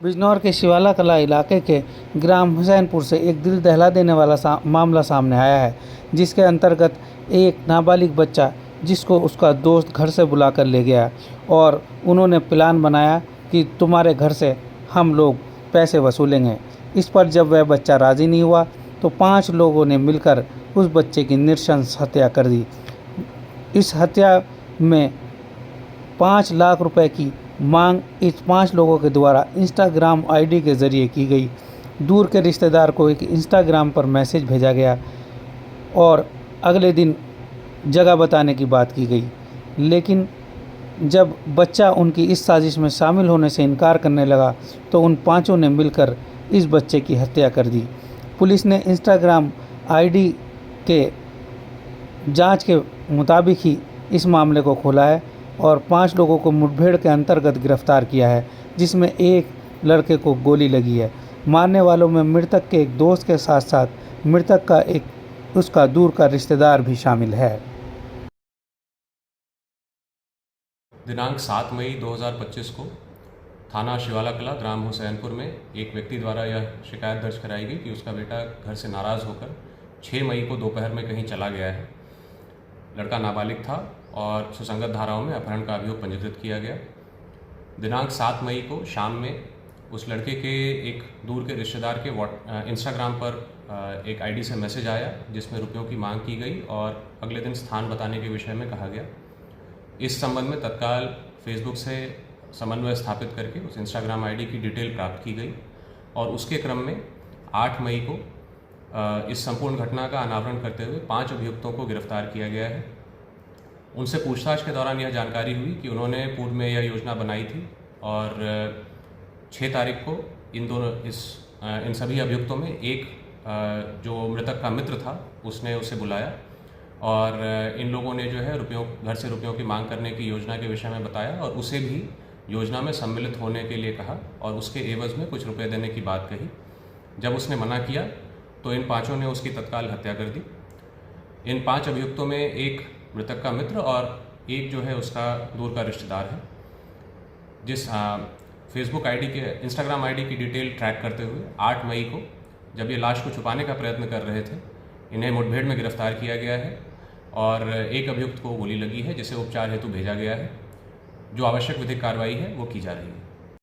बिजनौर के शिवाला कला इलाके के ग्राम हुसैनपुर से एक दिल दहला देने वाला मामला सामने आया है, जिसके अंतर्गत एक नाबालिग बच्चा जिसको उसका दोस्त घर से बुलाकर ले गया और उन्होंने प्लान बनाया कि तुम्हारे घर से हम लोग पैसे वसूलेंगे। इस पर जब वह बच्चा राज़ी नहीं हुआ तो 5 लोगों ने मिलकर उस बच्चे की नृशंस हत्या कर दी। इस हत्या में 5 लाख रुपए की मांग इस 5 लोगों के द्वारा इंस्टाग्राम आईडी के ज़रिए की गई। दूर के रिश्तेदार को एक इंस्टाग्राम पर मैसेज भेजा गया और अगले दिन जगह बताने की बात की गई, लेकिन जब बच्चा उनकी इस साजिश में शामिल होने से इनकार करने लगा तो उन 5 ने मिलकर इस बच्चे की हत्या कर दी। पुलिस ने इंस्टाग्राम आईडी के जांच के मुताबिक ही इस मामले को खोला है और 5 लोगों को मुठभेड़ के अंतर्गत गिरफ्तार किया है, जिसमें एक लड़के को गोली लगी है। मारने वालों में मृतक के एक दोस्त के साथ साथ मृतक का उसका दूर का रिश्तेदार भी शामिल है। दिनांक 7 मई 2025 को थाना शिवाला कला ग्राम हुसैनपुर में एक व्यक्ति द्वारा यह शिकायत दर्ज कराई गई कि उसका बेटा घर से नाराज़ होकर 6 मई को दोपहर में कहीं चला गया है। लड़का नाबालिग था और सुसंगत धाराओं में अपहरण का अभियोग पंजीकृत किया गया। दिनांक 7 मई को शाम में उस लड़के के एक दूर के रिश्तेदार के इंस्टाग्राम पर एक आईडी से मैसेज आया जिसमें रुपयों की मांग की गई और अगले दिन स्थान बताने के विषय में कहा गया। इस संबंध में तत्काल फेसबुक से समन्वय स्थापित करके उस इंस्टाग्राम आईडी की डिटेल प्राप्त की गई और उसके क्रम में 8 मई को इस संपूर्ण घटना का अनावरण करते हुए 5 अभियुक्तों को गिरफ्तार किया गया है। उनसे पूछताछ के दौरान यह जानकारी हुई कि उन्होंने पूर्व में यह योजना बनाई थी और 6 तारीख को इन सभी अभियुक्तों में एक जो मृतक का मित्र था उसने उसे बुलाया और इन लोगों ने जो है घर से रुपयों की मांग करने की योजना के विषय में बताया और उसे भी योजना में सम्मिलित होने के लिए कहा और उसके एवज में कुछ रुपए देने की बात कही। जब उसने मना किया तो इन 5 ने उसकी तत्काल हत्या कर दी। इन 5 अभियुक्तों में एक मृतक का मित्र और एक जो है उसका दूर का रिश्तेदार है। जिस फेसबुक आईडी के इंस्टाग्राम आईडी की डिटेल ट्रैक करते हुए 8 मई को जब ये लाश को छुपाने का प्रयत्न कर रहे थे, इन्हें मुठभेड़ में गिरफ्तार किया गया है और एक अभियुक्त को गोली लगी है जिसे उपचार हेतु भेजा गया है। जो आवश्यक विधिक कार्रवाई है वो की जा रही है।